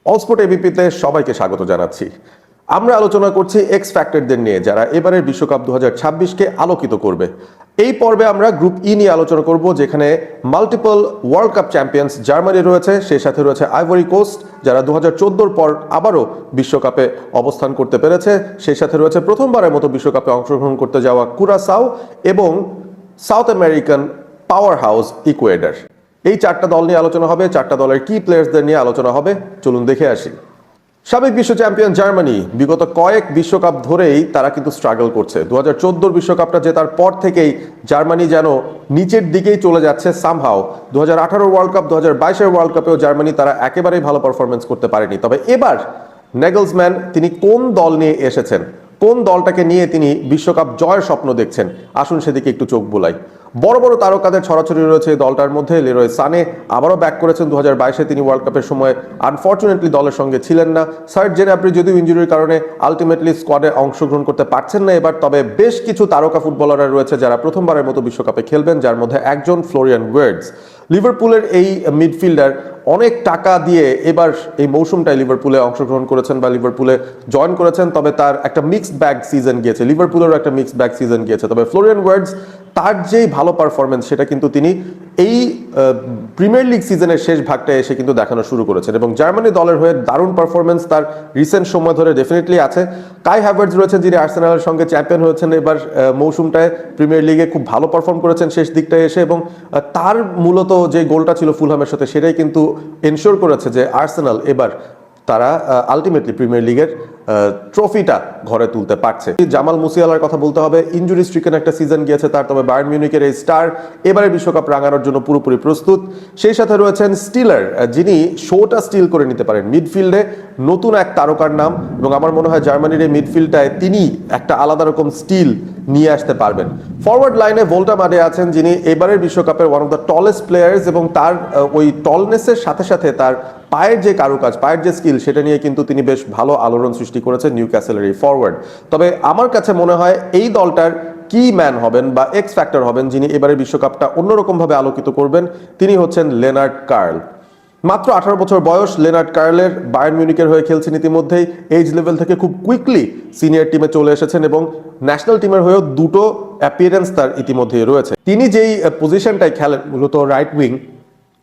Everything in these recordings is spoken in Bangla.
অলস্পোর্ট এবিপিতে সবাইকে স্বাগত জানাচ্ছি। আমরা আলোচনা করছি এক্স ফ্যাক্টরদের নিয়ে যারা এবারের বিশ্বকাপ 2026কে আলোকিত করবে। এই পর্বে আমরা গ্রুপ ই নিয়ে আলোচনা করব, যেখানে multiple world cup champions Germany রয়েছে, সেই সাথে রয়েছে আইভরি কোস্ট যারা 2014 পর আবারও বিশ্বকাপে অবস্থান করতে পেরেছে, সেই সাথে রয়েছে প্রথমবারের মতো বিশ্বকাপে অংশগ্রহণ করতে যাওয়া কুরাসাও এবং south American power house Ecuador. এই চারটা দল নিয়ে আলোচনা হবে, চারটা দলের কি প্লেয়ার্সদের নিয়ে আলোচনা হবে। চলুন দেখে আসি। সাবেক বিশ্ব চ্যাম্পিয়ন জার্মানি বিগত কয়েক বিশ্বকাপ ধরেই তারা কিন্তু স্ট্রাগল করছে। 2014 বিশ্বকাপটা জেতার পর থেকেই জার্মানি যেন নিচের দিকেই চলে যাচ্ছে সামহাও। 2018 ওয়ার্ল্ড কাপ, 2022 ওয়ার্ল্ড কাপেও জার্মানি তারা একেবারেই ভালো পারফরমেন্স করতে পারেনি। তবে এবার নেগলসম্যান তিনি কোন দল নিয়ে এসেছেন, কোন দলটাকে নিয়ে তিনি বিশ্বকাপ জয়ের স্বপ্ন দেখছেন, আসুন সেদিকে একটু চোখ বুলাই। বড় বড় তারকাদের ছড়াছড়ি রয়েছে এই দলটার মধ্যে। লেরোয় সানে আবারও ব্যাক করেছেন। 2022-এ তিনি ওয়ার্ল্ড কাপের সময় আনফর্চুনেটলি দলের সঙ্গে ছিলেন না। সার্জ জেনাব্রি যদিও ইনজুরির কারণে আলটিমেটলি স্কোয়াডে অংশগ্রহণ করতে পারছেন না এবার। তবে বেশ কিছু তারকা ফুটবলাররা রয়েছে যারা প্রথমবারের মতো বিশ্বকাপে খেলবেন, যার মধ্যে একজন ফ্লোরিয়ান ওয়ার্ডস। লিভারপুলের এই মিডফিল্ডার অনেক টাকা দিয়ে এবার এই মৌসুমটায় লিভারপুলে অংশগ্রহণ করেছেন বা লিভারপুলে জয়েন করেছেন। তবে তার একটা মিক্সড ব্যাগ সিজন গিয়েছে, লিভারপুলেরও একটা মিক্সড ব্যাগ সিজন গিয়েছে। তবে ফ্লোরিয়ান ওয়ার্ডস তার যেই ভালো পারফরমেন্স সেটা কিন্তু তিনি এই প্রিমিয়ার লিগ সিজনের শেষ ভাগটায় এসে কিন্তু দেখানো শুরু করেছেন এবং জার্মানি দলের হয়ে দারুণ পারফরমেন্স তার রিসেন্ট সময় ধরে ডেফিনেটলি আছে। কাই হ্যাভার্টজ রয়েছেন যিনি আর্সেনালের সঙ্গে চ্যাম্পিয়ন হয়েছেন এবার মৌসুমটায়, প্রিমিয়ার লিগে খুব ভালো পারফর্ম করেছেন শেষ দিকটায় এসে এবং তার মূলত যে গোলটা ছিল ফুলহামের সাথে সেটাই কিন্তু এনশোর করেছে যে আর্সেনাল এবার তারা আলটিমেটলি প্রিমিয়ার লিগের ট্রফিটা ঘরে তুলতে পারছে। জামাল মুসিয়ালার কথা বলতে হবে, ইনজুরি স্ট্রিকেন একটা সিজন গিয়েছে তার। তবে বায়ার্ন মিউনিখের এই স্টার এবারে বিশ্বকাপ রাঙানোর জন্য পুরোপুরি প্রস্তুত। সেই সাথে রয়েছেন স্টিলার, যিনি শোটা স্টিল করে নিতে পারেন মিডফিল্ডে, নতুন এক তারকার নাম এবং আমার মনে হয় জার্মানির এই মিডফিল্ডটায় তিনি একটা আলাদা রকম স্টিল নিয়ে আসতে পারবেন। ফরওয়ার্ড লাইনে ভোল্টা মাডে আছেন, যিনি এবারের বিশ্বকাপের one of the tallest players এবং তার ওই টলনেসের সাথে সাথে তার পায়ের যে কারুকাজ, পায়ের যে স্কিল সেটা নিয়ে কিন্তু তিনি বেশ ভালো আলোড়ন সৃষ্টি করেছেন নিউক্যাসলের এই ফরওয়ার্ড। তবে আমার কাছে মনে হয় এই দলটার কি ম্যান হবেন বা এক্স ফ্যাক্টর হবেন, যিনি এবারের বিশ্বকাপটা অন্যরকমভাবে আলোকিত করবেন, তিনি হচ্ছেন লেনার্ড কার্ল। মাত্র 18 বছর বয়স লেনার্ড কার্লের, বায়ার্ন মিউনিখের হয়ে খেলছেন ইতিমধ্যেই। এজ লেভেল থেকে খুব কুইকলি সিনিয়র টিমে চলে এসেছেন এবং ন্যাশনাল টিমের হয়েও দুটো অ্যাপিয়ারেন্স তার ইতিমধ্যেই রয়েছে। তিনি যেই পজিশনটাই খেলেন মূলত রাইট উইং,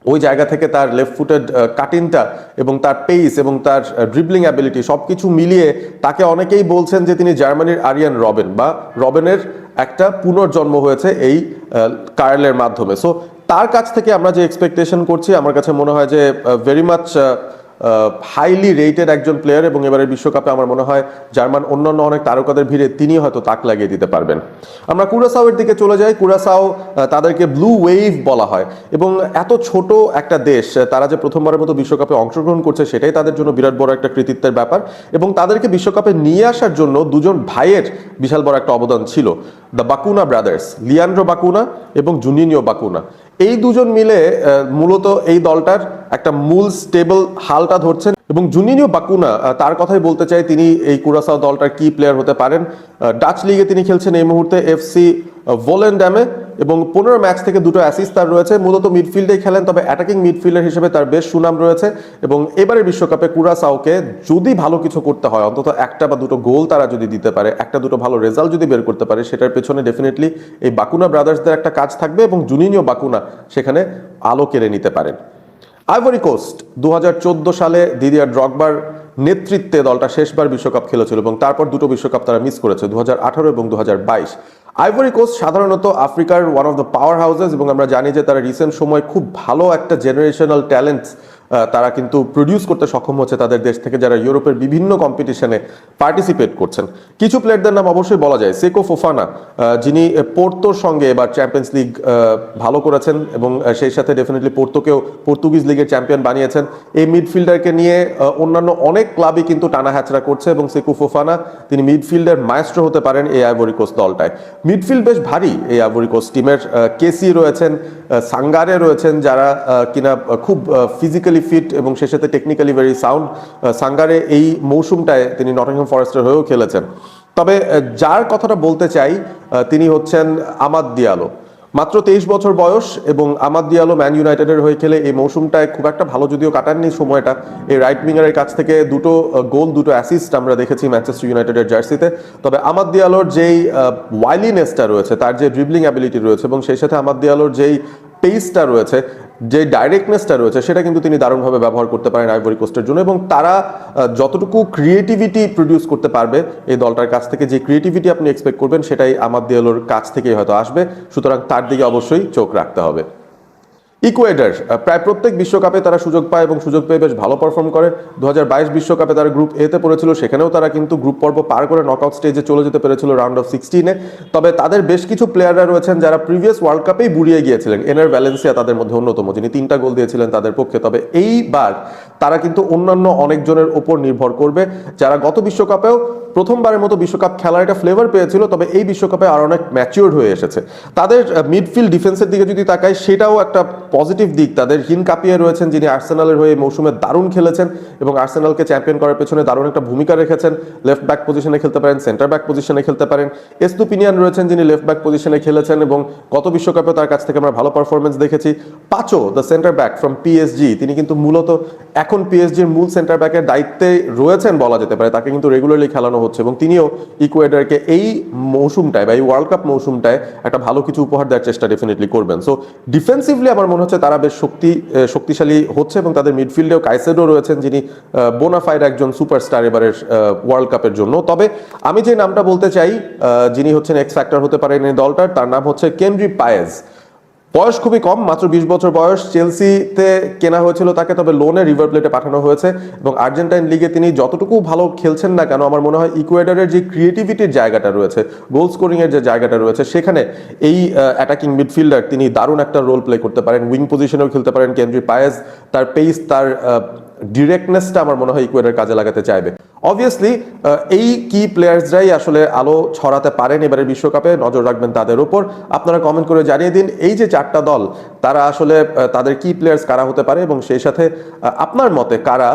ওই জায়গা থেকে তার লেফট ফুটেড কাটিংটা এবং তার পেস এবং তার ড্রিবলিং অ্যাবিলিটি সবকিছু মিলিয়ে তাকে অনেকেই বলছেন যে তিনি জার্মানির আরিয়ান রবেন বা রবেনের একটা পুনর্জন্ম হয়েছে এই কার্লের মাধ্যমে। সো তার কাছ থেকে আমরা যে এক্সপেকটেশন করছি, আমার কাছে মনে হয় যে ভেরি মাচ হাইলি রেটেড একজন প্লেয়ার এবং এবারে বিশ্বকাপে আমার মনে হয় জার্মান অন্যান্য অনেক তারকাদের ভিড়ে তিনি হয়তো তাক লাগিয়ে দিতে পারবেন। আমরা কুরাসাওয়ের দিকে চলে যাই। কুরাসাও তাদেরকে ব্লু ওয়েভ বলা হয় এবং এত ছোট একটা দেশ তারা যে প্রথমবারের মতো বিশ্বকাপে অংশগ্রহণ করছে সেটাই তাদের জন্য বিরাট বড় একটা কৃতিত্বের ব্যাপার এবং তাদেরকে বিশ্বকাপে নিয়ে আসার জন্য দুজন ভাইয়ের বিশাল বড় একটা অবদান ছিল, দ্য বাকুনা ব্রাদার্স, লিয়ান্ড্রো বাকুনা এবং জুনিনিও বাকুনা। এই দুজন মিলে মূলত এই দলটার একটা মূল স্টেবল হালটা ধরছেন এবং জুনিনিও বাকুনা, তার কথাই বলতে চাই, তিনি এই কুরাসাও দলটার কি প্লেয়ার হতে পারেন। ডাচ লিগে তিনি খেলছেন এই মুহূর্তে এফসি ভোলেন্ডামে এবং 15 ম্যাচ থেকে 2টো অ্যাসিস্ট তার রয়েছে। মূলত মিডফিল্ডে খেলেন, তবে অ্যাটাকিং মিডফিল্ডার হিসেবে তার বেশ সুনাম রয়েছে এবং এবারের বিশ্বকাপে কুরাসাওকে যদি ভালো কিছু করতে হয়, অন্তত একটা বা দুটো গোল তারা যদি দিতে পারে, একটা দুটো ভালো রেজাল্ট যদি বের করতে পারে, সেটার পেছনে ডেফিনেটলি এই বাকুনা ব্রাদার্সদের একটা কাজ থাকবে এবং জুনিনিও বাকুনা সেখানে আলো কেড়ে নিতে পারেন। আইভরি কোস্ট 2014 সালে দিদিয়ার ড্রগবার নেতৃত্বে দলটা শেষবার বিশ্বকাপ খেলেছিল এবং তারপর দুটো বিশ্বকাপ তারা মিস করেছে, 2018 এবং 2022। আইভরি কোস্ট সাধারণত আফ্রিকার one of the power houses এবং আমরা জানি যে তারা রিসেন্ট সময় খুব ভালো একটা জেনারেশনাল ট্যালেন্টস তারা কিন্তু প্রডিউস করতে সক্ষম হচ্ছে তাদের দেশ থেকে, যারা ইউরোপের বিভিন্ন কম্পিটিশনে পার্টিসিপেট করছেন। কিছু প্লেয়ারদের নাম অবশ্যই বলা যায়, সেকো ফোফানা, যিনি পোর্তোর সঙ্গে এবার চ্যাম্পিয়ন্স লিগ ভালো করেছেন এবং সেই সাথে ডেফিনেটলি পোর্তোকেও পর্তুগিজ লিগের চ্যাম্পিয়ন বানিয়েছেন। এই মিডফিল্ডারকে নিয়ে অন্যান্য অনেক ক্লাবই কিন্তু টানা হ্যাচড়া করছে এবং সেকো ফোফানা তিনি মিডফিল্ডের মায়েস্ট্রো হতে পারেন এই আইভরি কোস্ট দলটায়। মিডফিল্ড বেশ ভারী এই আইভরি কোস্ট টিমের। কেসি রয়েছেন, সাঙ্গারে রয়েছেন, যারা কিনা খুব ফিজিক্যালি ফিট এবং সে সাথে টেকনিক্যালি ভেরি সাউন্ড। সাঙ্গারে এই মৌসুমটায় তিনি নটিংহাম ফরেস্টের হয়েও খেলেছেন। তবে যার কথাটা বলতে চাই তিনি হচ্ছেন আমাদ দিয়ালো। মাত্র 23 বছর বয়স এবং আমাদ দিয়ালো ম্যান ইউনাইটেডের হয়ে খেলে এই মৌসুমটায় খুব একটা ভালো যদিও কাটাননি সময়টা। এই রাইট উইঙ্গারের কাছ থেকে দুটো গোল, দুটো অ্যাসিস্ট আমরা দেখেছি ম্যানচেস্টার ইউনাইটেডের জার্সিতে। তবে আমাদ দিয়ালোর যেই ওয়াইলিনেসটা রয়েছে, তার যে ড্রিবলিং অ্যাবিলিটি রয়েছে এবং সেই সাথে আমাদ দিয়ালোর যেই পেসটা রয়েছে, যে ডাইরেক্টনেসটা রয়েছে, সেটা কিন্তু তিনি দারুণভাবে ব্যবহার করতে পারেন আইভরি কোস্টের জন্য। এবং তারা যতটুকু ক্রিয়েটিভিটি প্রডিউস করতে পারবে এই দলটার কাছ থেকে, যে ক্রিয়েটিভিটি আপনি এক্সপেক্ট করবেন সেটাই আমাদ দিয়ালোর কাছ থেকেই হয়তো আসবে। সুতরাং তার দিকে অবশ্যই চোখ রাখতে হবে। ইকুয়েডর প্রায় প্রত্যেক বিশ্বকাপে তারা সুযোগ পায় এবং সুযোগ পেয়ে বেশ ভালো পারফর্ম করে। 2022 বিশ্বকাপে তারা গ্রুপ এতে পড়েছিল, সেখানেও তারা কিন্তু গ্রুপ পর্ব পার করে নকআউট স্টেজে চলে যেতে পেরেছিল রাউন্ড অফ 16-এ। তবে তাদের বেশ কিছু প্লেয়াররা রয়েছেন যারা প্রিভিয়াস ওয়ার্ল্ড কাপেই বুড়িয়ে গিয়েছিলেন। এনার ভ্যালেন্সিয়া তাদের মধ্যে অন্যতম, যিনি 3টা গোল দিয়েছিলেন তাদের পক্ষে। তবে এইবার তারা কিন্তু অন্যান্য অনেকজনের ওপর নির্ভর করবে যারা গত বিশ্বকাপেও প্রথমবারের মতো বিশ্বকাপ খেলার একটা ফ্লেভার পেয়েছিল, তবে এই বিশ্বকাপে আরো অনেক ম্যাচিউরড হয়ে এসেছে। তাদের মিডফিল্ড ডিফেন্সের দিকে যদি তাকাই, সেটাও একটা পজিটিভ দিক। তাদের হিন কাপিয়ে রয়েছেন, যিনি আর্সেনালের হয়ে মৌসুমে দারুণ খেলেছেন এবং আর্সেনালকে চ্যাম্পিয়ন করার পেছনে দারুণ একটা ভূমিকা রেখেছেন। লেফট ব্যাক পজিশনে খেলতে পারেন, সেন্টার ব্যাক পজিশনে খেলতে পারেন। এস্তুপিনিয়ান রয়েছেন, যিনি লেফট ব্যাক পজিশনে খেলেছেন এবং গত বিশ্বকাপে তার কাছ থেকে আমরা ভালো পারফরমেন্স দেখেছি। Pacho, the centre back from PSG, তিনি কিন্তু মূলত এখন পিএসজির মূল সেন্টার ব্যাকের দায়িত্বে রয়েছেন বলা যেতে পারে। তাকে কিন্তু রেগুলারলি খেলানো হচ্ছে এবং তিনিও ইকুয়েডরকে এই মৌসুমটায় বা এই ওয়ার্ল্ড কাপ মৌসুমটায় একটা ভালো কিছু উপহার দেওয়ার চেষ্টা ডেফিনেটলি করবেন। সো ডিফেন্সিভলি আমার মনে হচ্ছে তারা বেশ শক্তিশালী হচ্ছে এবং তাদের মিডফিল্ডেও কাইসেডো রয়েছেন, যিনি বোনাফাইড একজন সুপারস্টার এবারের ওয়ার্ল্ড কাপের জন্য। তবে আমি যে নামটা বলতে চাই, যিনি হচ্ছেন এক্স ফ্যাক্টর হতে পারেন এই দলটার, তার নাম হচ্ছে কেনরি পায়েজ। বয়স খুবই কম, মাত্র 20 বছর বয়স। চেলসিতে কেনা হয়েছিল তাকে, তবে লোনে রিভার প্লেটে পাঠানো হয়েছে এবং আর্জেন্টাইন লিগে তিনি যতটুকু ভালো খেলছেন না কেন, আমার মনে হয় ইকুয়েডরের যে ক্রিয়েটিভিটির জায়গাটা রয়েছে, গোল স্কোরিং এর যে জায়গাটা রয়েছে, সেখানে এই অ্যাটাকিং মিডফিল্ডার তিনি দারুণ একটা রোল প্লে করতে পারেন। উইং পজিশনেও খেলতে পারেন কেনরি পায়েজ। তার পেস, তার ডিরেক্টনেসটা আমার মনে হয় ইকুয়েডর কাজে লাগাতে চাইবে। অবভিয়াসলি এই কি প্লেয়ার্সরাই আসলে আলো ছড়াতে পারেন এবারে বিশ্বকাপে, নজর রাখবেন তাদের উপর। আপনারা কমেন্ট করে জানিয়ে দিন এই যে 4টা দল, তারা আসলে তাদের কি প্লেয়ার্স কারা হতে পারে এবং সেই সাথে আপনার মতে কারা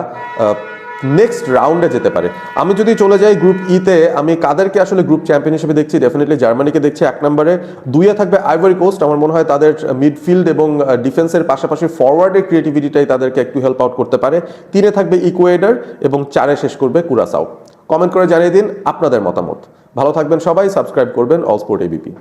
নেক্সট রাউন্ডে যেতে পারে। আমি যদি চলে যাই গ্রুপ ইতে, আমি কাদেরকে আসলে গ্রুপ চ্যাম্পিয়ন হিসেবে দেখছি, ডেফিনেটলি জার্মানিকে দেখছি 1 নম্বরে। 2-এ থাকবে আইভরি কোস্ট। আমার মনে হয় তাদের মিডফিল্ড এবং ডিফেন্সের পাশাপাশি ফরওয়ার্ডের ক্রিয়েটিভিটিটাই তাদেরকে একটু হেল্প আউট করতে পারে। 3-এ থাকবে ইকুয়েডর এবং 4-এ শেষ করবে কুরাসাও। কমেন্ট করে জানিয়ে দিন আপনাদের মতামত। ভালো থাকবেন সবাই, সাবস্ক্রাইব করবেন অল স্পোর্ট এবিপি।